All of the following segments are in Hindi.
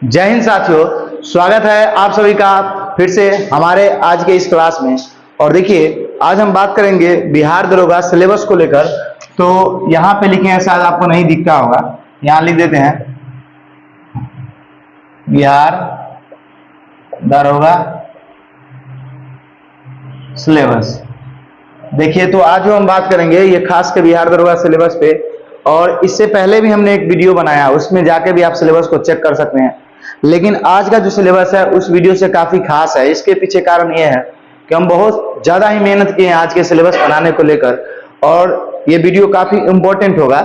जय हिंद साथियों, स्वागत है आप सभी का फिर से हमारे आज के इस क्लास में। और देखिए, आज हम बात करेंगे बिहार दरोगा सिलेबस को लेकर। तो यहाँ पे लिखे हैं, शायद आपको नहीं दिखता होगा, यहाँ लिख देते हैं बिहार दरोगा सिलेबस। देखिए, तो आज जो हम बात करेंगे ये खास के बिहार दरोगा सिलेबस पे, और इससे पहले भी हमने एक वीडियो बनाया, उसमें जाके भी आप सिलेबस को चेक कर सकते हैं। लेकिन आज का जो सिलेबस है उस वीडियो से काफी खास है। इसके पीछे कारण यह है कि हम बहुत ज्यादा ही मेहनत किए हैं आज के सिलेबस बनाने को लेकर, और ये वीडियो काफी इंपॉर्टेंट होगा।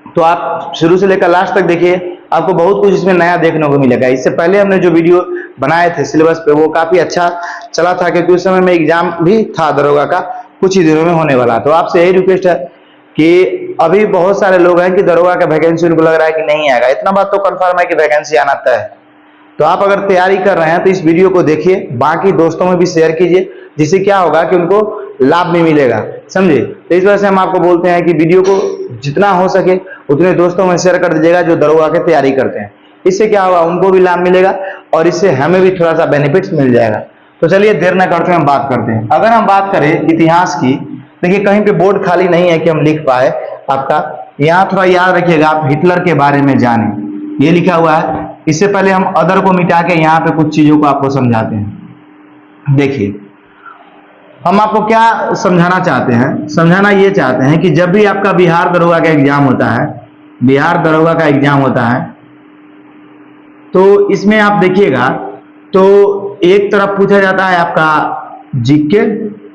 तो आप शुरू से लेकर लास्ट तक देखिए, आपको बहुत कुछ इसमें नया देखने को मिलेगा। इससे पहले हमने जो वीडियो बनाए थे सिलेबस पे, वो काफी अच्छा चला था, क्योंकि उस समय में एग्जाम भी था दरोगा का, कुछ ही दिनों में होने वाला। तो आपसे यही रिक्वेस्ट है कि अभी बहुत सारे लोग हैं कि दरोगा का वैकेंसी उनको लग रहा है कि नहीं आएगा। इतना बात तो कंफर्म है कि वैकेंसी आना तय है। तो आप अगर तैयारी कर रहे हैं तो इस वीडियो को देखिए, बाकी दोस्तों में भी शेयर कीजिए, जिससे क्या होगा कि उनको लाभ भी मिलेगा, समझे। तो इस वजह से हम आपको बोलते हैं कि वीडियो को जितना हो सके उतने दोस्तों में शेयर कर दीजिएगा जो दरोगा की तैयारी करते हैं। इससे क्या होगा, उनको भी लाभ मिलेगा और इससे हमें भी थोड़ा सा बेनिफिट्स मिल जाएगा। तो चलिए देर न करते हम बात करते हैं। अगर हम बात करें इतिहास की, देखिए कहीं पे बोर्ड खाली नहीं है कि हम लिख पाए। आपका यहाँ थोड़ा याद रखिएगा, आप हिटलर के बारे में जाने, ये लिखा हुआ है। इससे पहले हम अदर को मिटा के यहाँ पे कुछ चीजों को आपको समझाते हैं। देखिए, हम आपको क्या समझाना चाहते हैं, समझाना ये चाहते हैं कि जब भी आपका बिहार दरोगा का एग्जाम होता है, बिहार दरोगा का एग्जाम होता है, तो इसमें आप देखिएगा तो एक तरफ पूछा जाता है आपका जीके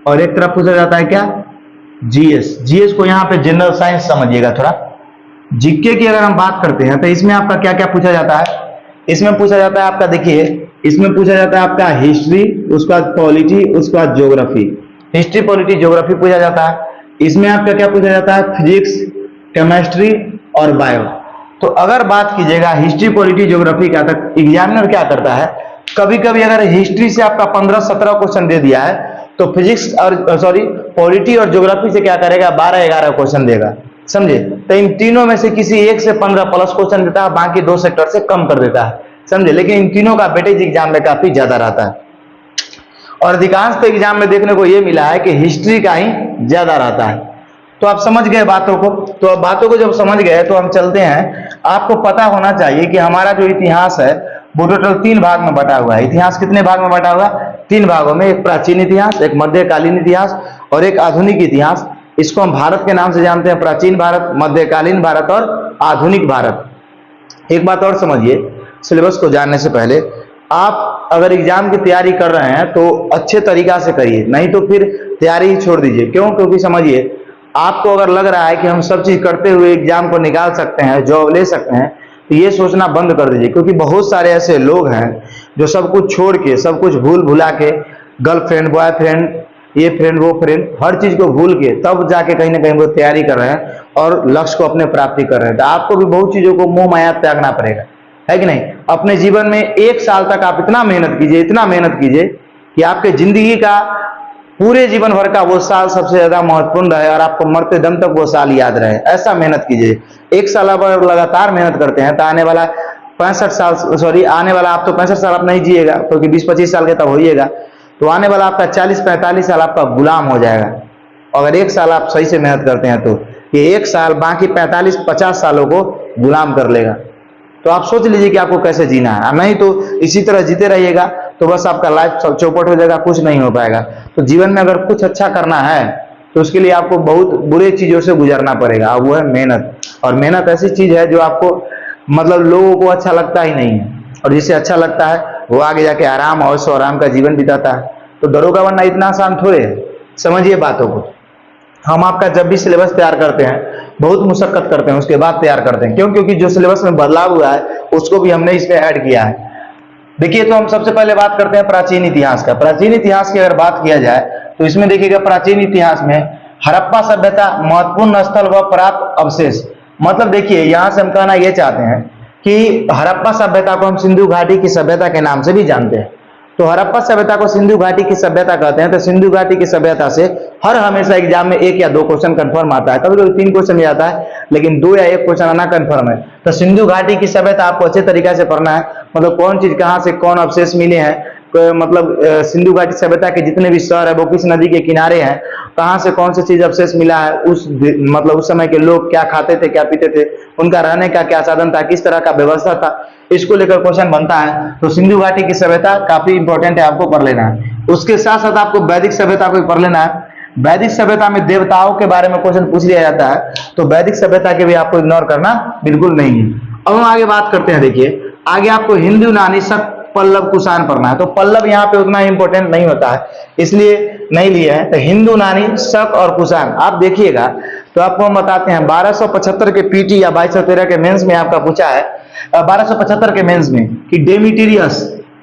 और एक तरफ पूछा जाता है क्या, जीएस। जीएस को यहाँ पे जनरल साइंस समझिएगा थोड़ा। जीके की अगर हम बात करते हैं तो इसमें आपका क्या क्या पूछा जाता है, इसमें पूछा जाता है आपका, देखिए इसमें पूछा जाता है आपका हिस्ट्री, उसके बाद पॉलिटी, उसके बाद ज्योग्राफी। हिस्ट्री, पॉलिटी, ज्योग्राफी पूछा जाता है। इसमें आपका क्या पूछा जाता है, फिजिक्स, केमिस्ट्री और बायो। तो अगर बात कीजिएगा हिस्ट्री, पॉलिटी, ज्योग्राफी का, तक एग्जामिनर क्या करता है, कभी कभी अगर हिस्ट्री से आपका 15-17 क्वेश्चन दे दिया है तो फिजिक्स और पॉलिटी और ज्योग्राफी से क्या करेगा, 12-11 क्वेश्चन देगा, समझे। तो इन तीनों में से किसी एक से 15 प्लस क्वेश्चन देता है, बाकी 2 सेक्टर से कम कर देता है, समझे। लेकिन इन तीनों का वेटेज एग्जाम में काफी ज्यादा रहता है, और अधिकांश तो एग्जाम में देखने को यह मिला है कि हिस्ट्री का ही ज्यादा रहता है। तो आप समझ गए बातों को। तो अब बातों को जब समझ गए तो हम चलते हैं। आपको पता होना चाहिए कि हमारा जो इतिहास है वो टोटल 3 भाग में बटा हुआ है। इतिहास कितने भाग में बटा हुआ है, 3 भागों में। एक प्राचीन इतिहास, एक मध्यकालीन इतिहास और एक आधुनिक इतिहास। इसको हम भारत के नाम से जानते हैं, प्राचीन भारत, मध्यकालीन भारत और आधुनिक भारत। एक बात और समझिए, सिलेबस को जानने से पहले आप अगर एग्जाम की तैयारी कर रहे हैं तो अच्छे तरीका से करिए, नहीं तो फिर तैयारी ही छोड़ दीजिए। क्यों? क्योंकि समझिए, आपको अगर लग रहा है कि हम सब चीज करते हुए एग्जाम को निकाल सकते हैं, जॉब ले सकते हैं, तो ये सोचना बंद कर दीजिए। क्योंकि बहुत सारे ऐसे लोग हैं जो सब कुछ छोड़ के, सब कुछ भूल भुला के, गर्लफ्रेंड, बॉयफ्रेंड, ये फ्रेंड, वो फ्रेंड, हर चीज को भूल के तब जाके कहीं ना कहीं वो तैयारी कर रहे हैं और लक्ष्य को अपने प्राप्ति कर रहे हैं। तो आपको भी बहुत चीजों को मोह माया त्यागना पड़ेगा, है कि नहीं। अपने जीवन में 1 साल तक आप इतना मेहनत कीजिए, इतना मेहनत कीजिए कि आपके जिंदगी का, पूरे जीवन भर का वो साल सबसे ज्यादा महत्वपूर्ण रहे और आपको मरते दम तक वो साल याद रहे। ऐसा मेहनत कीजिए। 1 साल अगर लगातार मेहनत करते हैं तो आने वाला 65 साल, आने वाला आप तो 65 साल आप नहीं जिएगा, क्योंकि 20-25 साल के तब होइएगा। तो आने वाला आपका 40-45 साल आपका गुलाम हो जाएगा। अगर 1 साल आप सही से मेहनत करते हैं तो ये 1 साल बाकी 45-50 सालों को गुलाम कर लेगा। तो आप सोच लीजिए कि आपको कैसे जीना है, नहीं तो इसी तरह जीते रहिएगा तो बस आपका लाइफ चौपट हो जाएगा, कुछ नहीं हो पाएगा। तो जीवन में अगर कुछ अच्छा करना है तो उसके लिए आपको बहुत बुरे चीजों से गुजरना पड़ेगा, और वो है मेहनत। और मेहनत ऐसी चीज है जो आपको, मतलब लोगों को अच्छा लगता ही नहीं है, और जिसे अच्छा लगता है वो आगे जाके आराम और सो आराम का जीवन बिताता है। तो दरोगा बनना इतना आसान थोड़े है, समझिए बातों को। हम आपका जब भी सिलेबस तैयार करते हैं बहुत मुशक्कत करते हैं, उसके बाद तैयार करते हैं। क्यों? क्योंकि जो सिलेबस में बदलाव हुआ है उसको भी हमने इसमें ऐड किया है। देखिए, तो हम सबसे पहले बात करते हैं प्राचीन इतिहास का। प्राचीन इतिहास की अगर बात किया जाए तो इसमें देखिएगा, प्राचीन इतिहास में हड़प्पा सभ्यता, महत्वपूर्ण स्थल व प्राप्त अवशेष। मतलब देखिए, यहां से हम कहना यह चाहते हैं कि हड़प्पा सभ्यता को हम सिंधु घाटी की सभ्यता के नाम से भी जानते हैं। तो हड़प्पा सभ्यता को सिंधु घाटी की सभ्यता कहते हैं। तो सिंधु घाटी की सभ्यता से हर हमेशा एग्जाम में 1 या 2 क्वेश्चन कंफर्म आता है, कभी कभी 3 क्वेश्चन भी आता है, लेकिन 2 या 1 क्वेश्चन आना कंफर्म है। तो सिंधु घाटी की सभ्यता आपको अच्छे तरीके से पढ़ना है, मतलब कौन चीज कहां से कौन अवशेष मिले हैं, मतलब सिंधु घाटी सभ्यता के जितने भी शहर है वो किस नदी के किनारे हैं, कहां से कौन सी चीज अवशेष मिला है, उस मतलब उस समय के लोग क्या खाते थे क्या पीते थे, उनका रहने का क्या साधन था, किस तरह का व्यवस्था था, इसको लेकर क्वेश्चन बनता है। तो सिंधु घाटी की सभ्यता काफी इंपॉर्टेंट है, आपको पढ़ लेना है। उसके साथ साथ आपको वैदिक सभ्यता को पढ़ लेना है। वैदिक सभ्यता में देवताओं के बारे में क्वेश्चन पूछ लिया जाता है, तो वैदिक सभ्यता के भी आपको इग्नोर करना बिल्कुल नहीं है। अब हम आगे बात करते हैं। देखिए आगे आपको हिंदू, यूनानी, शक, पल्लव, कुषाण पढ़ना है। तो पल्लव यहाँ पे उतना इंपॉर्टेंट नहीं होता है, इसलिए नहीं लिया है। तो हिंदू, यूनानी, शक और कुषाण आप देखिएगा तो आपको हम बताते हैं 1275 के पीटी या 2213 के मेंस में आपका पूछा है, 1275 के मेंस में कि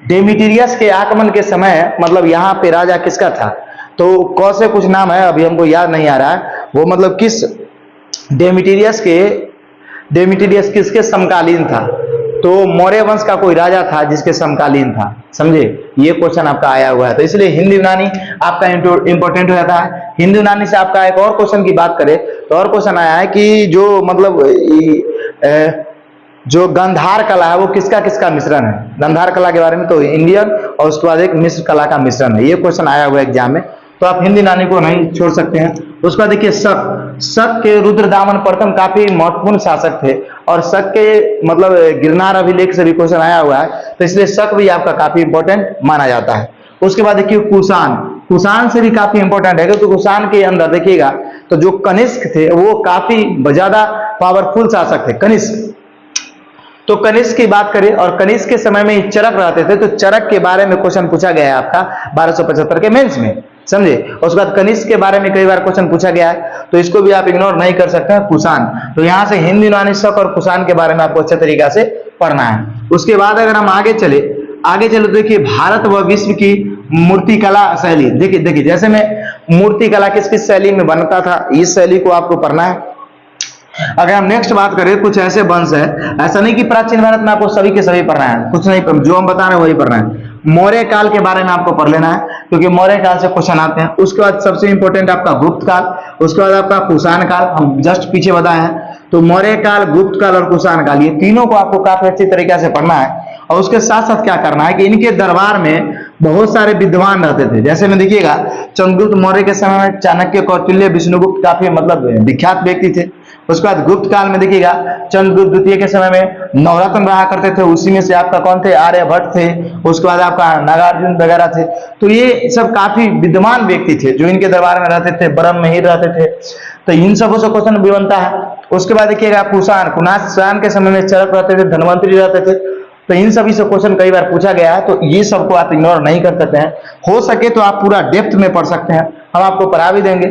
डेमीटिरियस के आगमन के समय मतलब यहाँ पे राजा किसका था। तो कौन से कुछ नाम है, अभी हमको याद नहीं आ रहा है, वो मतलब किस डेमीटिरियस किसके समकालीन था। तो मौर्य वंश का कोई राजा था जिसके समकालीन था, समझे, ये क्वेश्चन आपका आया हुआ है। तो इसलिए हिंदू, यूनानी आपका इंपॉर्टेंट हो जाता है। हिंदू, यूनानी से आपका एक और क्वेश्चन की बात करें तो और क्वेश्चन आया है कि जो मतलब जो गंधार कला है वो किसका किसका मिश्रण है। गंधार कला के बारे में तो इंडियन और उसके बाद एक मिश्र कला का मिश्रण है, ये क्वेश्चन आया हुआ है एग्जाम में, तो आप हिंदी, नानी को नहीं छोड़ सकते हैं। उसके बाद देखिए शक के रुद्रदामन प्रथम काफी महत्वपूर्ण शासक थे, और शक के मतलब गिरनार अभिलेख से भी क्वेश्चन आया हुआ है, तो इसलिए शक भी आपका काफी इंपॉर्टेंट माना जाता है। उसके बाद देखिए कुषाण से भी काफी इंपॉर्टेंट है, तो कुषाण के अंदर देखिएगा तो जो कनिष्क थे वो काफी ज्यादा पावरफुल शासक थे, कनिष्क। तो कनिष्क की बात करें और कनिष्क के समय में चरक रहते थे, तो चरक के बारे में क्वेश्चन पूछा गया है आपका 1275 के मेंस में, समझे। उसके बाद कनिष्क के बारे में कई बार क्वेश्चन पूछा गया है, तो इसको भी आप इग्नोर नहीं कर सकते हैं। कुषाण, तो यहां से हिंदू, यूनानी, शक और कुषाण के बारे में आपको अच्छे तरीके से पढ़ना है। उसके बाद अगर हम आगे चले तो देखिए भारत व विश्व की मूर्तिकला शैली, देखिए जैसे में मूर्तिकला किस किस शैली में बनता था, इस शैली को आपको पढ़ना है। अगर हम नेक्स्ट बात करें, कुछ ऐसे वंश है, ऐसा नहीं कि प्राचीन भारत में आपको सभी के सभी पढ़ना है, कुछ नहीं, जो हम बता रहे हैं वही पढ़ना है। मौर्य काल के बारे में आपको पढ़ लेना है, क्योंकि मौर्य काल से क्वेश्चन आते हैं। उसके बाद सबसे इंपॉर्टेंट आपका गुप्त काल, उसके बाद आपका कुषाण काल, हम जस्ट पीछे बताए हैं। तो मौर्य काल, गुप्त काल और कुषाण काल, ये तीनों को आपको काफी अच्छी तरीके से पढ़ना है। और उसके साथ साथ क्या करना है कि इनके दरबार में बहुत सारे विद्वान रहते थे। जैसे में देखिएगा चंद्रगुप्त मौर्य के समय में चाणक्य, कौटिल्य, विष्णुगुप्त काफी मतलब विख्यात व्यक्ति थे। उसके बाद गुप्त काल में देखिएगा चंद्रगुप्त द्वितीय के समय में नवरत्न रहा करते थे, उसी में से आपका कौन थे, आर्यभट्ट थे। उसके बाद आपका नागार्जुन वगैरह थे। तो ये सब काफी विद्वान व्यक्ति थे जो इनके दरबार में रहते थे, ब्रह्म में ही रहते थे। तो इन सबों से क्वेश्चन भी बनता है। उसके बाद देखिएगा कुषाण के समय में चरक रहते थे, धनवंतरी रहते थे। तो इन सभी से क्वेश्चन कई बार पूछा गया है, तो ये सबको आप इग्नोर नहीं कर सकते हैं। हो सके तो आप पूरा डेप्थ में पढ़ सकते हैं, हम आपको पढ़ा भी देंगे।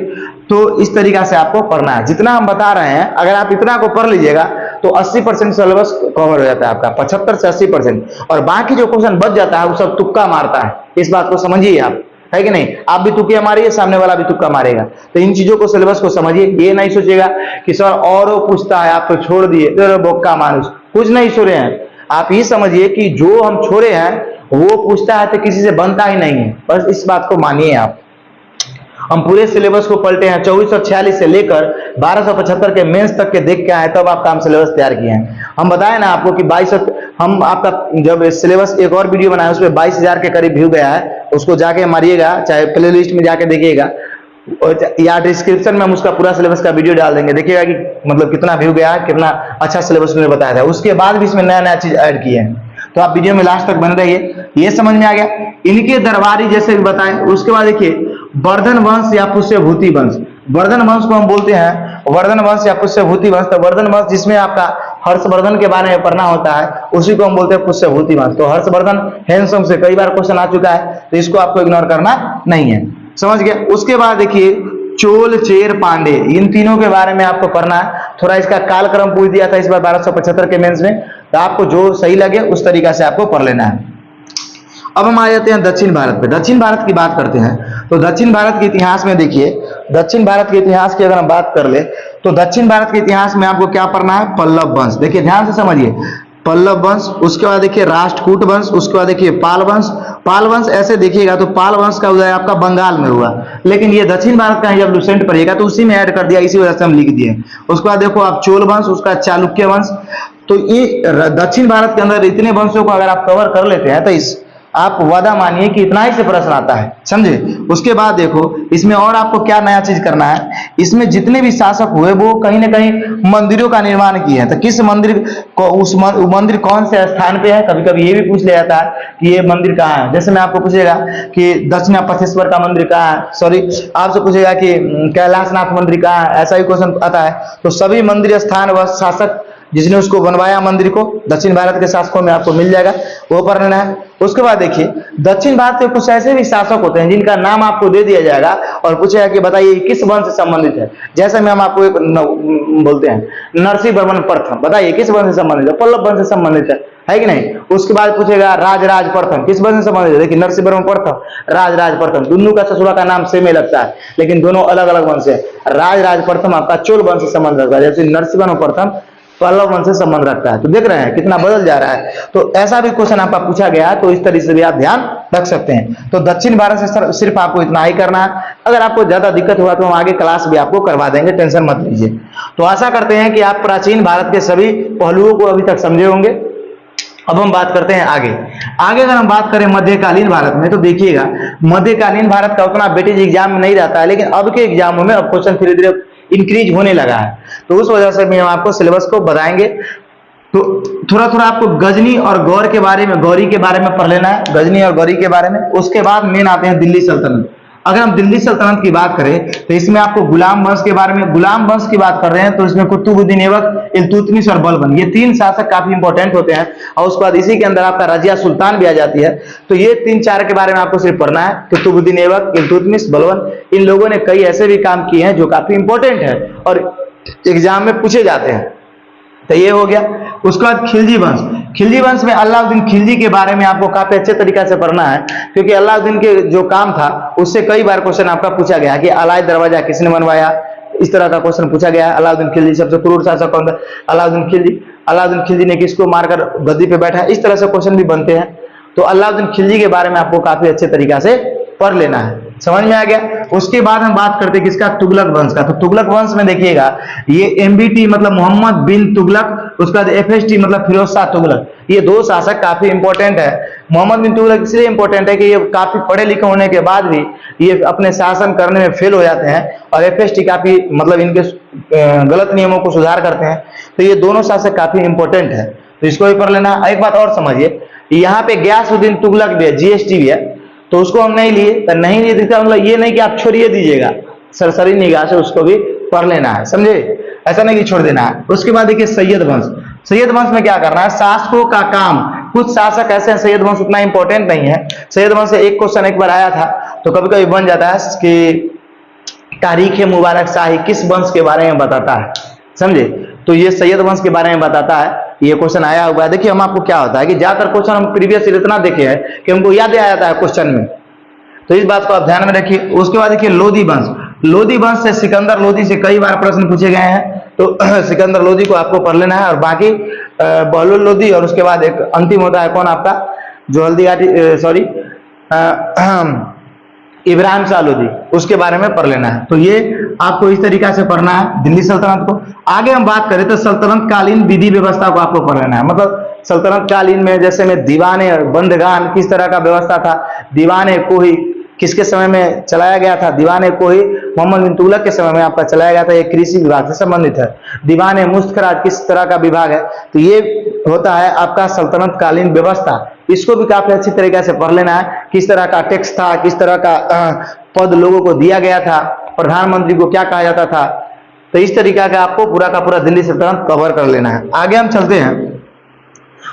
तो इस तरीका से आपको पढ़ना है, जितना हम बता रहे हैं अगर आप इतना को पढ़ लीजिएगा तो 80% सिलेबस कवर हो जाता है आपका, 75 से 80%। और बाकी जो क्वेश्चन बच जाता है वो सब तुक्का मारता है, इस बात को समझिए आप, है कि नहीं। आप भी तुक्के मारिए, सामने वाला भी तुक्का मारेगा। तो इन चीजों को, सिलेबस को समझिए। ये नहीं सोचिएगा कि सर और पूछता है आप तो छोड़ दिए, बोक्का मानुस, कुछ नहीं छोड़े हैं। आप ये समझिए कि जो हम छोड़े हैं वो पूछता है तो किसी से बनता ही नहीं है, बस इस बात को मानिए आप। हम पूरे सिलेबस को पलटे हैं, 2446 से लेकर 1275 के मेंस तक के देख के आए, तब आपका हम सिलेबस तैयार किए हैं। हम बताए ना आपको कि 2200, हम आपका जब सिलेबस एक और वीडियो बनाया उसमें 22,000 के करीब व्यू गया है, उसको जाके मारिएगा, चाहे प्ले लिस्ट में जाके देखिएगा या डिस्क्रिप्शन में हम उसका पूरा सिलेबस का वीडियो डाल देंगे, देखिएगा कि मतलब कितना व्यू गया है, कितना अच्छा सिलेबस उन्होंने बताया था। उसके बाद भी इसमें नया नया चीज ऐड किए हैं, तो आप वीडियो में लास्ट तक बने रहिए। ये समझ में आ गया, इनके दरबारी जैसे भी बताएं। उसके बाद देखिए वर्धन वंश या पुष्यभूति वंश, वर्धन वंश को हम बोलते हैं वर्धन वंश या पुष्यभूति वंश। तो वर्धन वंश जिसमें आपका हर्षवर्धन के बारे में पढ़ना होता है, उसी को हम बोलते हैं पुष्यभूति वंश। तो हर्षवर्धन हैंडसम से कई बार क्वेश्चन आ चुका है, तो इसको आपको इग्नोर करना नहीं है, समझ गया। उसके बाद देखिए चोल, चेर, पांडे, इन तीनों के बारे में आपको पढ़ना है। थोड़ा इसका कालक्रम पूछ दिया था इस बार 1275 के मेंस में, तो आपको जो सही लगे उस तरीका से आपको पढ़ लेना है। अब हम आ जाते हैं दक्षिण भारत पे। दक्षिण भारत की बात करते हैं तो दक्षिण भारत के इतिहास में देखिए, दक्षिण भारत के इतिहास की अगर हम बात कर ले तो दक्षिण भारत के इतिहास में आपको क्या पढ़ना है, पल्लव वंश। देखिए ध्यान से समझिए, पल्लव वंश, उसके बाद देखिए राष्ट्रकूट वंश, उसके बाद देखिए पाल वंश, पाल वंश ऐसे देखिएगा तो पाल वंश का उदय आपका बंगाल में हुआ, लेकिन ये दक्षिण भारत का जब लुसेंट पढ़िएगा तो उसी में ऐड कर दिया, इसी वजह से हम लिख दिए। उसके बाद देखो आप चोल वंश, उसका चालुक्य वंश। तो ये दक्षिण भारत के अंदर इतने वंशों को अगर आप कवर कर लेते हैं तो इस आप वादा मानिए कि इतना ही से प्रश्न आता है, समझे। उसके बाद देखो इसमें और आपको क्या नया चीज करना है, इसमें जितने भी शासक हुए वो कहीं ना कहीं मंदिरों का निर्माण किए हैं। तो किस मंदिर को, उस मंदिर कौन से स्थान पे है, कभी कभी ये भी पूछ लिया जाता है कि ये मंदिर कहाँ है। जैसे मैं आपको पूछेगा कि दक्षिणापथेश्वर का मंदिर कहाँ है, सॉरी आपसे पूछेगा कि कैलाशनाथ मंदिर कहाँ है, ऐसा ही क्वेश्चन आता है। तो सभी मंदिर स्थान व शासक जिसने उसको बनवाया मंदिर को दक्षिण भारत के शासकों में आपको मिल जाएगा, वो पढ़ लेना है। उसके बाद देखिए दक्षिण भारत के कुछ ऐसे भी शासक होते हैं जिनका नाम आपको दे दिया जाएगा और पूछेगा कि बताइए किस वंश से संबंधित है। जैसे में हम आपको एक बोलते हैं नरसिंहवर्मन प्रथम, बताइए किस वंश से संबंधित है, पल्लव वंश से संबंधित है कि नहीं। उसके बाद पूछेगा राजराज प्रथम किस वंश से संबंधित है, देखिए नरसिंहवर्मन प्रथम, राजराज प्रथम, दोनों का ससुरा का नाम सेम ही लगता है लेकिन दोनों अलग अलग वंश है। राजराज प्रथम आपका चोल वंश से संबंध रखता है, जैसे नरसिंहवर्मन प्रथम पल्लव वंश से संबंध रखता है। तो देख रहे हैं कितना बदल जा रहा है। तो ऐसा भी क्वेश्चन आपका पूछा गया है तो इस तरीके से भी आप ध्यान रख सकते हैं। तो दक्षिण भारत से सिर्फ आपको इतना ही करना है। अगर आपको ज्यादा दिक्कत हुआ तो हम आगे क्लास भी आपको करवा देंगे, टेंशन मत लीजिए। तो आशा करते हैं कि आप प्राचीन भारत के सभी पहलुओं को अभी तक समझे होंगे। अब हम बात करते हैं आगे। अगर हम बात करें मध्यकालीन भारत में तो देखिएगा मध्यकालीन भारत का उतना वेटेज एग्जाम में नहीं रहता है, लेकिन अब के एग्जामों में अब क्वेश्चन धीरे धीरे इंक्रीज होने लगा है। तो उस वजह से भी हम आपको सिलेबस को बताएंगे। तो थोड़ा थोड़ा आपको गजनी और गौर के बारे में, गौरी के बारे में पढ़ लेना है, गजनी और गौरी के बारे में। उसके बाद मेन आते हैं दिल्ली सल्तनत। अगर हम दिल्ली सल्तनत की बात करें तो इसमें आपको गुलाम वंश के बारे में, गुलाम वंश की बात कर रहे हैं तो इसमें कुतुबुद्दीन ऐबक, इल्तुतमिश और बलबन, ये तीन शासक काफी इंपॉर्टेंट होते हैं। और उसके बाद इसी के अंदर आपका रजिया सुल्तान भी आ जाती है। तो ये तीन चार के बारे में आपको सिर्फ पढ़ना है, कुतुबुद्दीन ऐबक, इल्तुतमिश, बलबन। इन लोगों ने कई ऐसे भी काम किए हैं जो काफी इंपॉर्टेंट है और एग्जाम में पूछे जाते हैं। तो ये हो गया। उसके बाद खिलजी वंश। खिलजी वंश में अलाउद्दीन खिलजी के बारे में आपको काफी अच्छे तरीके से पढ़ना है, क्योंकि अलाउद्दीन के जो काम था उससे कई बार क्वेश्चन आपका पूछा गया कि अलाय दरवाजा किसने बनवाया, इस तरह का क्वेश्चन पूछा गया है। अलाउद्दीन खिलजी सबसे क्रूर शासक कौन था, अलाउद्दीन खिलजी। अलाउद्दीन खिलजी ने किसको मारकर गद्दी पे बैठा, इस तरह से क्वेश्चन भी बनते हैं। तो अलाउद्दीन खिलजी के बारे में आपको काफी अच्छे तरीके से पढ़ लेना है। समझ में आ गया। उसके बाद हम बात करते हैं किसका, तुगलक वंश का। तो तुगलक वंश में देखिएगा ये एमबीटी मतलब मोहम्मद बिन तुगलक, उसके बाद एफएसटी मतलब फिरोज शाह तुगलक, ये दो शासक काफी इंपॉर्टेंट है। मोहम्मद बिन तुगलक इसलिए इंपॉर्टेंट है कि ये काफी पढ़े लिखे होने के बाद भी ये अपने शासन करने में फेल हो जाते हैं, और एफएसटी काफी मतलब इनके गलत नियमों को सुधार करते हैं। तो ये दोनों शासक काफी इंपॉर्टेंट है, तो इसको भी पढ़ लेना। एक बात और समझिए, यहाँ पे गयासुद्दीन तुगलक भी है, जीएसटी भी है, तो उसको हम नहीं लिए। तो नहीं लिए दिखता मतलब ये नहीं कि आप छोड़िए दीजिएगा, सरसरी निगाह से उसको भी पढ़ लेना है, समझे। ऐसा नहीं कि छोड़ देना है। उसके बाद देखिए सैयद वंश। सैयद वंश में क्या करना है, शासकों का काम। कुछ शासक ऐसे हैं, सैयद वंश उतना इंपॉर्टेंट नहीं है। सैयद वंश से एक क्वेश्चन एक बार आया था, तो कभी कभी बन जाता है कि तारीख मुबारक शाही किस वंश के बारे में बताता है, समझे। तो ये सैयद वंश के बारे में बताता है, ये क्वेश्चन आया हुआ है। देखिए हम आपको क्या होता है कि ज्यादातर क्वेश्चन हम प्रीवियस ईयर इतना देखे हैं कि हमको याद आ जाता है क्वेश्चन में, तो इस बात को आप ध्यान में रखिए। उसके बाद देखिए लोधी वंश। लोधी वंश से सिकंदर लोधी से कई बार प्रश्न पूछे गए हैं, तो सिकंदर लोधी को आपको पढ़ लेना है। और बाकी बहलोल लोधी, और उसके बाद एक अंतिम होता है कौन आपका, जो हल्दीघाटी सॉरी इब्राहिम शाह लोधी, उसके बारे में पढ़ लेना है। तो ये आपको इस तरीका से पढ़ना है दिल्ली सल्तनत को। आगे हम बात करें तो सल्तनत कालीन विधि व्यवस्था को आपको पढ़ लेना है। मतलब सल्तनत कालीन में जैसे में दीवाने और बंदगान किस तरह का व्यवस्था था, दीवाने कोही किसके समय में चलाया गया था, दीवाने कोही मोहम्मद बिन तुगलक के समय में आपका चलाया गया था, ये कृषि विभाग से संबंधित है। दीवाने मुस्तखराज किस तरह का विभाग है, तो ये होता है आपका सल्तनत कालीन व्यवस्था। इसको भी काफी अच्छी तरीके से पढ़ लेना है, किस तरह का टैक्स था, किस तरह का पद लोगों को दिया गया था, प्रधानमंत्री को क्या कहा जाता था। तो इस तरीका का आपको पूरा का पूरा दिल्ली सल्तनत कवर कर लेना है। आगे हम चलते हैं,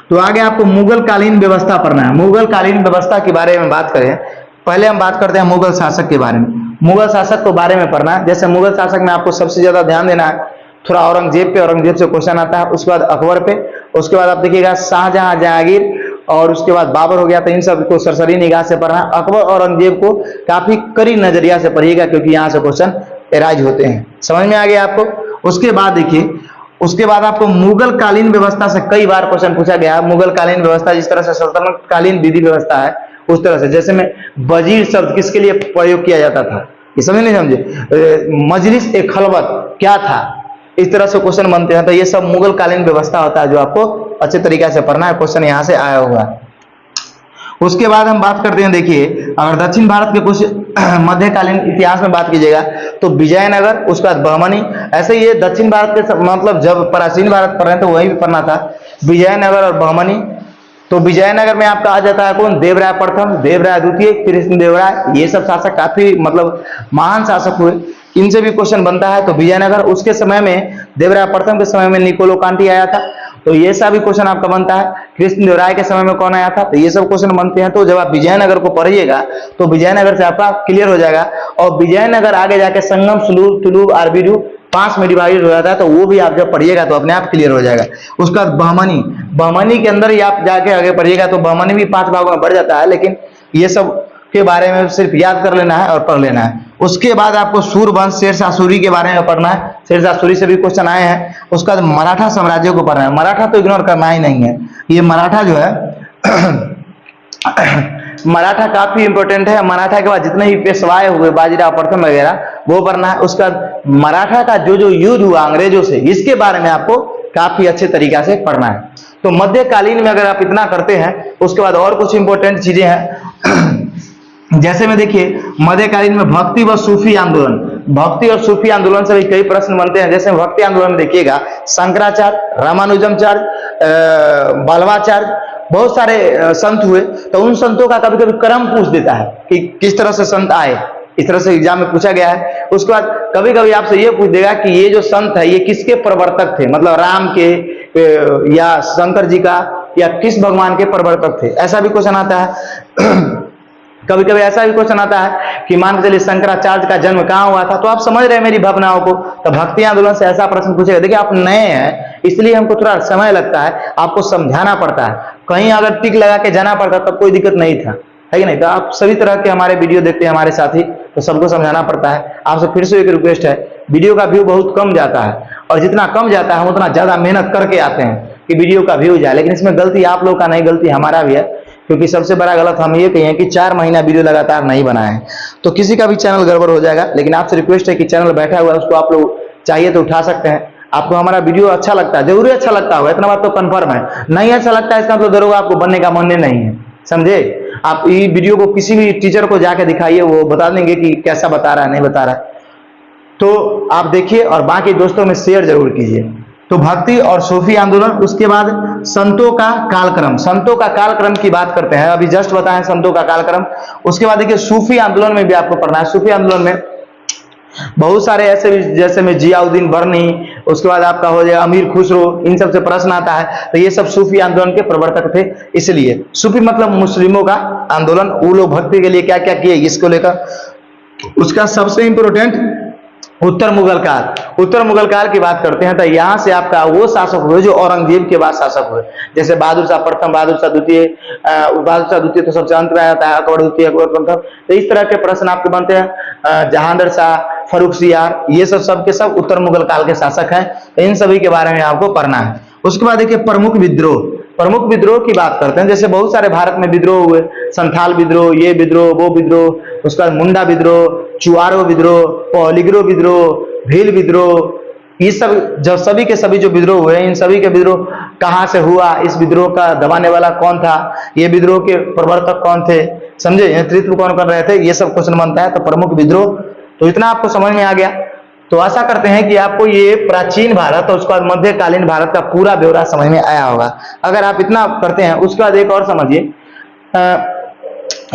तो आगे आपको मुगल कालीन व्यवस्था पढ़ना है। मुगल कालीन व्यवस्था के बारे में बात करें, पहले हम बात करते हैं मुगल शासक के बारे में। मुगल शासक के बारे में पढ़ना है। जैसे मुगल शासक में आपको सबसे ज्यादा ध्यान देना है थोड़ा औरंगजेब पे, औरंगजेब से क्वेश्चन आता है। उसके बाद अकबर पे, उसके बाद आप देखिएगा शाहजहां, जहांगीर, और उसके बाद बाबर हो गया। तो इन सब को सरसरी निगाह से पढ़ना। अकबर और औरंगजेब को काफी कड़ी नजरिया से पढ़िएगा, क्योंकि यहाँ से क्वेश्चन एराइज होते हैं। समझ में आ गया आपको। उसके बाद देखिए, उसके बाद आपको मुगल कालीन व्यवस्था से कई बार क्वेश्चन पूछा गया है। मुगल कालीन व्यवस्था जिस तरह से सल्तनत कालीन विधि व्यवस्था है उस तरह से। जैसे में वजीर शब्द किसके लिए प्रयोग किया जाता था, ये समझे नहीं समझे। मजलिस ए खलवत क्या था, इस तरह से क्वेश्चन बनते हैं। तो ये सब मुगल कालीन व्यवस्था होता है जो आपको अच्छे तरीके से पढ़ना है, क्वेश्चन यहाँ से आया हुआ है। उसके बाद हम बात करते हैं, देखिए अगर दक्षिण भारत के कुछ मध्यकालीन इतिहास में बात कीजिएगा तो विजयनगर, उसके बाद बहमनी, ऐसे ये दक्षिण भारत के मतलब जब प्राचीन भारत पढ़ रहे थे तो वही भी पढ़ना था, विजयनगर और बहमनी। तो विजयनगर में आपका आ जाता है कौन, देवराय प्रथम, देवराय द्वितीय, कृष्णदेवराय, ये सब शासक काफी मतलब महान शासक हुए, इनसे भी क्वेश्चन बनता है। तो विजयनगर, उसके समय में देवराय प्रथम के समय में निकोलो कांटी आया था, तो ये सब भी क्वेश्चन आपका बनता है। कृष्णदेवराय के समय में कौन आया था, तो ये सब क्वेश्चन बनते हैं। तो जब आप विजयनगर को पढ़िएगा तो विजयनगर से आपका क्लियर हो जाएगा। और विजयनगर आगे जाके संगम, सुलूर, तुलूर, आरबीडू 5 में डिवाइड हो जाता है, तो वो भी आप जब पढ़िएगा तो अपने आप क्लियर हो जाएगा। उसके बाद बहमनी, बहमनी के अंदर ही आप जाके आगे पढ़िएगा तो बहमनी भी 5 भागों में बढ़ जाता है, लेकिन ये सब के बारे में सिर्फ याद कर लेना है और पढ़ लेना है। उसके बाद आपको सूर्यवंश, शेरशाह सूरी के बारे में पढ़ना है, शेरशाह सूरी से भी क्वेश्चन आए हैं। उसके बाद मराठा साम्राज्य को पढ़ना है, मराठा तो इग्नोर करना ही नहीं है, ये मराठा जो है मराठा काफी इंपॉर्टेंट है। मराठा के बाद जितने भी पेशवाए हुए, बाजीराव प्रथम वगैरह, वो पढ़ना है। उसके बाद मराठा का जो युद्ध हुआ अंग्रेजों से, इसके बारे में आपको काफी अच्छे तरीके से पढ़ना है। तो मध्यकालीन में अगर आप इतना करते हैं, उसके बाद और कुछ इंपॉर्टेंट चीजें हैं जैसे में देखिए मध्यकालीन में भक्ति व सूफी आंदोलन, भक्ति और सूफी आंदोलन से भी कई प्रश्न बनते हैं। जैसे भक्ति आंदोलन में देखिएगा शंकराचार्य, रामानुजमाचार्य, बल्लवाचार्य, बहुत सारे संत हुए। तो उन संतों का कभी कभी क्रम पूछ देता है कि किस तरह से संत आए, इस तरह से एग्जाम में पूछा गया है। उसके बाद कभी कभी आपसे ये पूछ देगा कि ये जो संत है ये किसके प्रवर्तक थे, मतलब राम के या शंकर जी का या किस भगवान के प्रवर्तक थे, ऐसा भी क्वेश्चन आता है। कभी कभी ऐसा भी क्वेश्चन आता है कि मान के चलिए शंकराचार्य का जन्म कहाँ हुआ था, तो आप समझ रहे हैं मेरी भावनाओं को। तो भक्ति आंदोलन से ऐसा प्रश्न पूछेगा। देखिए आप नए हैं इसलिए हमको थोड़ा समय लगता है, आपको समझाना पड़ता है। कहीं अगर टिक लगा के जाना पड़ता तब कोई दिक्कत नहीं था, है कि नहीं। तो आप सभी तरह के हमारे वीडियो देखते हैं हमारे साथी, तो सबको समझाना पड़ता है। आपसे फिर से एक रिक्वेस्ट है, वीडियो का व्यू बहुत कम जाता है, और जितना कम जाता है हम उतना ज्यादा मेहनत करके आते हैं कि वीडियो का व्यू जाए। लेकिन इसमें गलती आप लोग का नहीं, गलती हमारा भी है, क्योंकि सबसे बड़ा गलत हम ये कहें कि 4 महीना वीडियो लगातार नहीं बनाए, तो किसी का भी चैनल गड़बड़ हो जाएगा। लेकिन आपसे रिक्वेस्ट है कि चैनल बैठा हुआ है उसको आप लोग चाहिए तो उठा सकते हैं। आपको हमारा वीडियो अच्छा लगता है, जरूरी अच्छा लगता होगा, इतना बात तो कंफर्म है। नहीं अच्छा लगता है इसका मतलब दरोगा आपको बनने का मन नहीं है, समझे। आप ये वीडियो को किसी भी टीचर को जाके दिखाइए, वो बता देंगे कि कैसा बता रहा है, नहीं बता रहा है। तो आप देखिए और बाकी दोस्तों में शेयर जरूर कीजिए। तो भक्ति और सूफी आंदोलन, उसके बाद संतों का कालक्रम, संतों का कालक्रम की बात करते हैं, अभी जस्ट बताएं संतों का कालक्रम। उसके बाद देखिए सूफी आंदोलन में भी आपको पढ़ना है। सूफी आंदोलन में बहुत सारे ऐसे भी, जैसे में जियाउद्दीन बर्नी, उसके बाद आपका हो जाएगा अमीर खुसरो, इन सब से प्रश्न आता है। तो ये सब सूफी आंदोलन के प्रवर्तक थे। इसलिए सूफी मतलब मुस्लिमों का आंदोलन, वो लोग भक्ति के लिए क्या क्या किए इसको लेकर। उसका सबसे इंपोर्टेंट उत्तर मुगल काल, उत्तर मुगल काल की बात करते हैं तो यहाँ से आपका वो शासक हुए जो औरंगजेब के बाद शासक हुए। जैसे बहादुर शाह प्रथम, बहादुर शाह द्वितीय, बहादुर शाह द्वितीय तो सबसे अंत में आ जाता है, अकबर द्वितीय, अकबर प्रथम। तो इस तरह के प्रश्न आपके बनते हैं। जहांगीर शाह, फर्रुखसियार, ये सब के सब उत्तर मुगल काल के शासक हैं। तो इन सभी के बारे में आपको पढ़ना है। उसके बाद देखिए प्रमुख विद्रोह, प्रमुख विद्रोह की बात करते हैं। जैसे बहुत सारे भारत में विद्रोह हुए, संथाल विद्रोह, ये विद्रोह, वो विद्रोह, उसका मुंडा विद्रोह, चुआरो विद्रोह, पॉलीग्रो विद्रोह, भील विद्रोह, ये सब जब सभी के सभी जो विद्रोह हुए, इन सभी के विद्रोह कहां से हुआ, इस विद्रोह का दबाने वाला कौन था, ये विद्रोह के प्रवर्तक कौन थे, समझे, नेतृत्व कौन कर रहे थे, ये सब क्वेश्चन बनता है। तो प्रमुख विद्रोह, तो इतना आपको समझ में आ गया। तो आशा करते हैं कि आपको ये प्राचीन भारत और उसके बाद मध्यकालीन भारत का पूरा ब्यौरा समझ में आया होगा। अगर आप इतना करते हैं, उसके बाद एक और समझिए,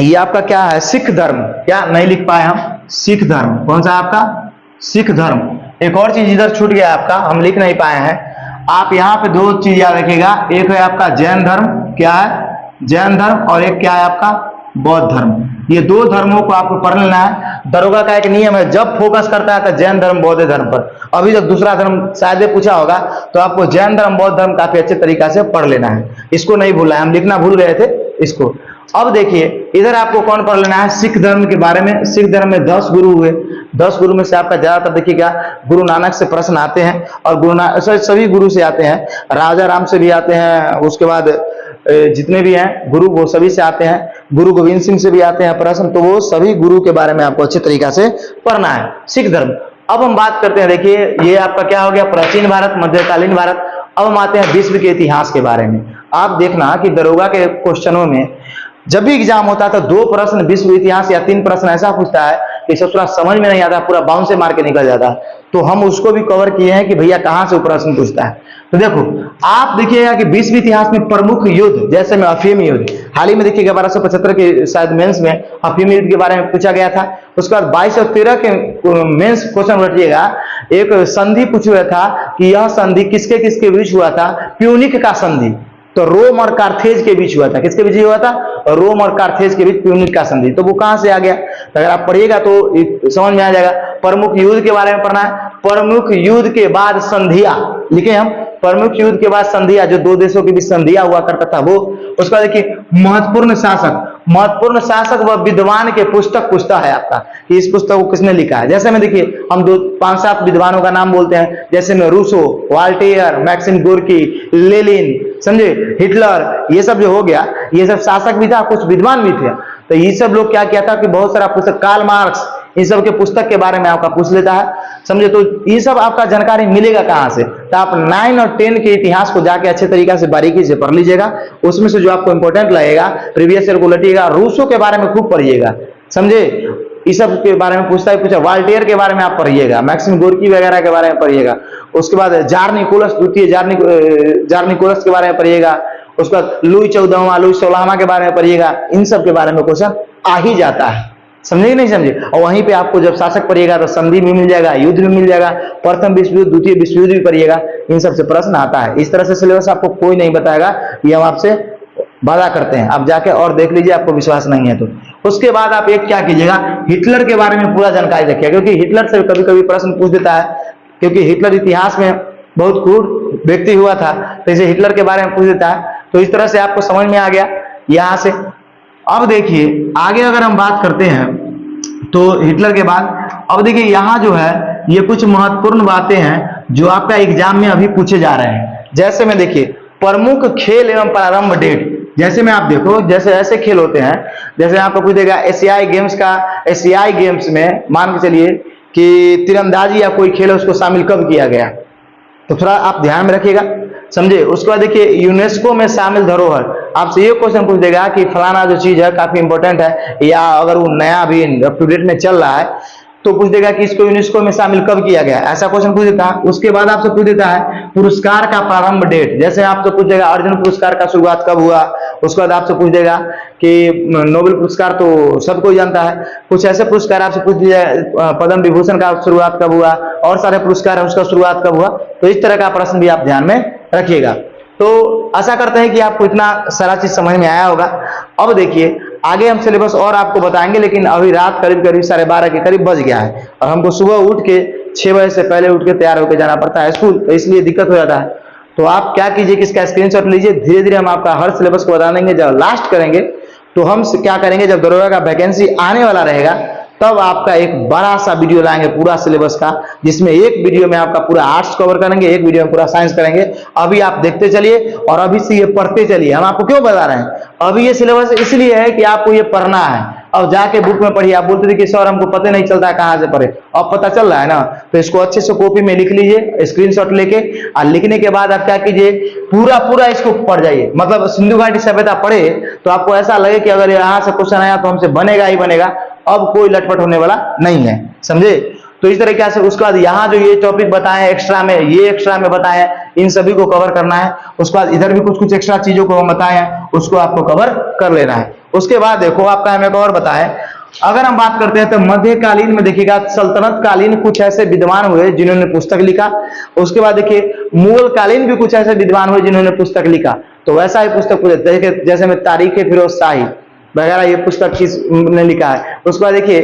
ये आपका क्या है, सिख धर्म, क्या नहीं लिख पाए हम, सिख धर्म, कौन सा आपका, सिख धर्म। एक और चीज इधर छूट गया आपका, हम लिख नहीं पाए हैं। आप यहाँ पे 2 चीज याद रखिएगा, एक है आपका जैन धर्म, क्या है, जैन धर्म, और एक क्या है आपका बौद्ध धर्म। ये 2 धर्मों को आपको पढ़ लेना है। दरोगा का एक नियम है, जब फोकस करता है तो जैन धर्म, बौद्ध धर्म पर। अभी जब दूसरा धर्म शायद पूछा होगा तो आपको जैन धर्म, बौद्ध धर्म काफी अच्छे तरीके से पढ़ लेना है। इसको नहीं भूलना है, हम लिखना भूल गए थे इसको। अब देखिए इधर आपको कौन पढ़ लेना है, सिख धर्म के बारे में। सिख धर्म में 10 गुरु हुए, 10 गुरु में से आपका ज्यादातर देखिएगा गुरु नानक से प्रश्न आते हैं, और गुरु नानक सभी गुरु से आते हैं, राजा राम से भी आते हैं, उसके बाद जितने भी हैं गुरु वो सभी से आते हैं। गुरु गोविंद सिंह से भी आते हैं प्रश्न, तो वो सभी गुरु के बारे में आपको अच्छे तरीका से पढ़ना है, सिख धर्म। अब हम बात करते हैं, देखिए ये आपका क्या हो गया, प्राचीन भारत, मध्यकालीन भारत। अब हम आते हैं विश्व के इतिहास के बारे में। आप देखना कि दरोगा के क्वेश्चनों में जब भी एग्जाम होता है तो 2 प्रश्न विश्व इतिहास या 3 प्रश्न ऐसा पूछता है कि सब थोड़ा समझ में नहीं आता, पूरा बाउंड से मार के निकल जाता है। तो हम उसको भी कवर किए हैं कि भैया कहां से प्रश्न पूछता है। तो देखो आप देखिएगा कि विश्व इतिहास में प्रमुख युद्ध, जैसे में अफीम युद्ध, हाल ही में देखिएगा 1275 के शायद मेंस में अफीम युद्ध के बारे में पूछा गया था। उसके बाद 22 और 13 के मेंस क्वेश्चन रखिएगा, एक संधि पूछा हुआ था कि यह संधि किसके किसके बीच हुआ था, प्यूनिक का संधि। तो रोम और कार्थेज के बीच हुआ था, किसके बीच हुआ था, रोम और कार्थेज के बीच प्यूनिक का संधि। तो वो कहां से आ गया, तो अगर आप पढ़िएगा तो समझ में आ जाएगा। प्रमुख युद्ध के बारे में पढ़ना है, प्रमुख युद्ध के बाद संधिया लिखे हम, प्रमुख युद्ध के बाद संधिया, जो 2 देशों के बीच संधिया हुआ करता था वो। उसका देखिए महत्वपूर्ण शासक, महत्वपूर्ण शासक व विद्वान के पुस्तक पूछता है आपका कि इस पुस्तक को किसने लिखा है। जैसे में देखिए हम 5-7 विद्वानों का नाम बोलते हैं, जैसे में Rousseau, Voltaire, Maxim Gorky, Lenin, समझे, हिटलर, ये सब जो हो गया, ये सब शासक भी था, कुछ विद्वान भी थे। तो ये सब लोग क्या किया था कि बहुत सारा पुस्तक, कार्ल मार्क्स, इन सब के पुस्तक के बारे में आपका पूछ लेता है, समझे। तो ये सब आपका जानकारी मिलेगा कहां से, तो आप 9 और 10 के इतिहास को जाके अच्छे तरीके से बारीकी से पढ़ लीजिएगा। उसमें से जो आपको इंपॉर्टेंट लगेगा प्रीवियस ईयर को लटिएगा, रूसो के बारे में खूब पढ़िएगा, समझे। इस सब के बारे में पूछा, वाल्टेयर के बारे में आप पढ़िएगा, मैक्सिम गोर्की वगैरह के बारे में पढ़िएगा। उसके बाद जार निकोलस द्वितीय, जार निकोलस के बारे में पढ़िएगा। उसके बाद लुई 14वां, लुई 16वां के बारे में पढ़िएगा। इन सब के बारे में क्वेश्चन आ ही जाता है, समझे कि नहीं समझे। और वहीं पे आपको जब शासक पढ़िएगा तो संधि भी मिल जाएगा, युद्ध भी मिल जाएगा, प्रथम विश्व युद्ध, द्वितीय विश्व युद्ध भी पढ़िएगा। इन सब से प्रश्न आता है। इस तरह से सिलेबस आपको कोई नहीं बताएगा, ये हम आपसे वादा करते हैं। आप जाके और देख लीजिए, आपको विश्वास नहीं है तो। उसके बाद आप एक क्या कीजिएगा, हिटलर के बारे में पूरा जानकारी रखिएगा, क्योंकि हिटलर से कभी कभी प्रश्न पूछ देता है, क्योंकि हिटलर इतिहास में बहुत क्रूर व्यक्ति हुआ था, तो इसे हिटलर के बारे में पूछ देता है। तो इस तरह से आपको समझ में आ गया यहां से। अब देखिए आगे अगर हम बात करते हैं तो हिटलर के बाद, अब देखिए यहां जो है ये कुछ महत्वपूर्ण बातें हैं जो आपका एग्जाम में अभी पूछे जा रहे हैं। जैसे में देखिए प्रमुख खेल एवं प्रारंभ डेट, जैसे में आप देखो, जैसे ऐसे खेल होते हैं, जैसे आपको पूछ देगा एशियाई गेम्स का, एशियाई गेम्स में मान के चलिए कि तीरंदाजी या कोई खेल है, उसको शामिल कब किया गया, तो थोड़ा आप ध्यान में रखिएगा, समझे। उसके बाद देखिए यूनेस्को में शामिल धरोहर, आपसे ये क्वेश्चन पूछ देगा कि फलाना जो चीज है काफी इंपॉर्टेंट है, या अगर वो नया भी अप टू डेट में चल रहा है तो पूछ देगा कि इसको यूनेस्को में शामिल कब किया गया, ऐसा क्वेश्चन पूछ देता है। उसके बाद आपसे पूछ देता है पुरस्कार का प्रारंभ डेट, जैसे आपसे पूछ देगा अर्जुन पुरस्कार का शुरुआत कब हुआ। उसके बाद आपसे पूछ देगा कि नोबेल पुरस्कार तो सबको जानता है, कुछ ऐसे पुरस्कार आपसे पूछ दिया, पद्म विभूषण का शुरुआत कब हुआ, और सारे पुरस्कार है उसका शुरुआत कब हुआ। तो इस तरह का प्रश्न भी आप ध्यान में रखिएगा। तो आशा करते हैं कि आपको इतना सारा चीज समझ में आया होगा। अब देखिए आगे हम सिलेबस और आपको बताएंगे, लेकिन अभी रात करीब 12:30 के करीब बज गया है, और हमको सुबह उठ के 6 बजे से पहले उठ के तैयार होकर जाना पड़ता है स्कूल, तो इसलिए दिक्कत हो जाता है। तो आप क्या कीजिए कि इसका स्क्रीनशॉट लीजिए, धीरे धीरे हम आपका हर सिलेबस को बता देंगे। जब लास्ट करेंगे तो हम क्या करेंगे, जब दरोगा का वैकेंसी आने वाला रहेगा तब आपका एक बड़ा सा वीडियो लाएंगे पूरा सिलेबस का, जिसमें एक वीडियो में आपका पूरा आर्ट्स कवर करेंगे, एक वीडियो में पूरा साइंस करेंगे। अभी आप देखते चलिए और अभी से ये पढ़ते चलिए। हम आपको क्यों बता रहे हैं, अभी ये सिलेबस इसलिए है कि आपको ये पढ़ना है। अब जाके बुक में पढ़िए। आप बोलते थे कि सर हमको पता नहीं चलता कहां से पढ़े, अब पता चल रहा है ना, तो इसको अच्छे से कॉपी में लिख लीजिए स्क्रीनशॉट लेके, और लिखने के बाद आप क्या कीजिए, पूरा इसको पढ़ जाइए। मतलब सिंधु घाटी सभ्यता पढ़े तो आपको ऐसा लगे कि अगर यहाँ से क्वेश्चन आया तो हमसे बनेगा ही बनेगा, अब कोई लटपट होने वाला नहीं है, समझे। तो इस तरीके से उसके बाद यहाँ जो ये टॉपिक बताए एक्स्ट्रा में, ये एक्स्ट्रा में बताए, इन सभी को कवर करना है। उसके बाद इधर भी कुछ एक्स्ट्रा चीजों को हम बताए हैं, उसको आपको कवर कर लेना है। उसके बाद देखो आपका हम एक और बताएं, अगर हम बात करते हैं तो मध्यकालीन में देखिएगा सल्तनत कालीन कुछ ऐसे विद्वान हुए जिन्होंने पुस्तक लिखा। उसके बाद देखिए मुगल कालीन भी कुछ ऐसे विद्वान हुए जिन्होंने पुस्तक लिखा। तो वैसा ही पुस्तक जैसे में तारीख फिरोज शाही वगैरह, ये पुस्तक किसने लिखा है। उसके बाद देखिए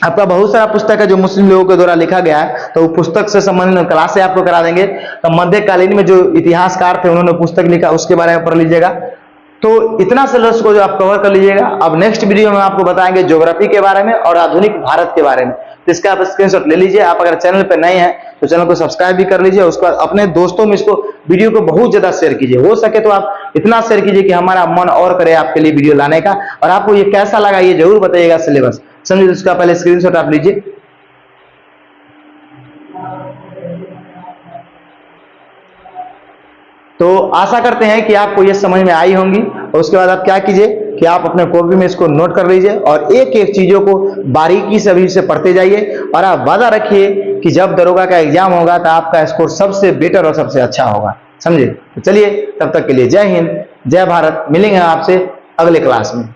आपका बहुत सारा पुस्तक है जो मुस्लिम लोगों के द्वारा लिखा गया है, तो वो पुस्तक से संबंधित क्लास से आपको करा देंगे। तो मध्यकालीन में जो इतिहासकार थे उन्होंने पुस्तक लिखा, उसके बारे में पढ़ लीजिएगा। तो इतना सिलेबस को जो आप कवर कर लीजिएगा। अब नेक्स्ट वीडियो में आपको बताएंगे ज्योग्राफी के बारे में और आधुनिक भारत के बारे में। तो इसका आप स्क्रीनशॉट ले लीजिए। आप अगर चैनल पर नए हैं तो चैनल को सब्सक्राइब भी कर लीजिए। उसके बाद अपने दोस्तों में इसको वीडियो को बहुत ज्यादा शेयर कीजिए। हो सके तो आप इतना शेयर कीजिए कि हमारा मन और करे आपके लिए वीडियो लाने का। और आपको ये कैसा लगा ये जरूर बताइएगा सिलेबस। समझिए, उसका पहले स्क्रीनशॉट आप लीजिए। तो आशा करते हैं कि आपको ये समझ में आई होंगी। और उसके बाद आप क्या कीजिए कि आप अपने कॉपी में इसको नोट कर लीजिए और एक एक चीजों को बारीकी से अभी से पढ़ते जाइए। और आप वादा रखिए कि जब दरोगा का एग्जाम होगा तो आपका स्कोर सबसे बेटर और सबसे अच्छा होगा। समझे? तो चलिए, तब तक के लिए जय हिंद, जय भारत। मिलेंगे आपसे अगले क्लास में।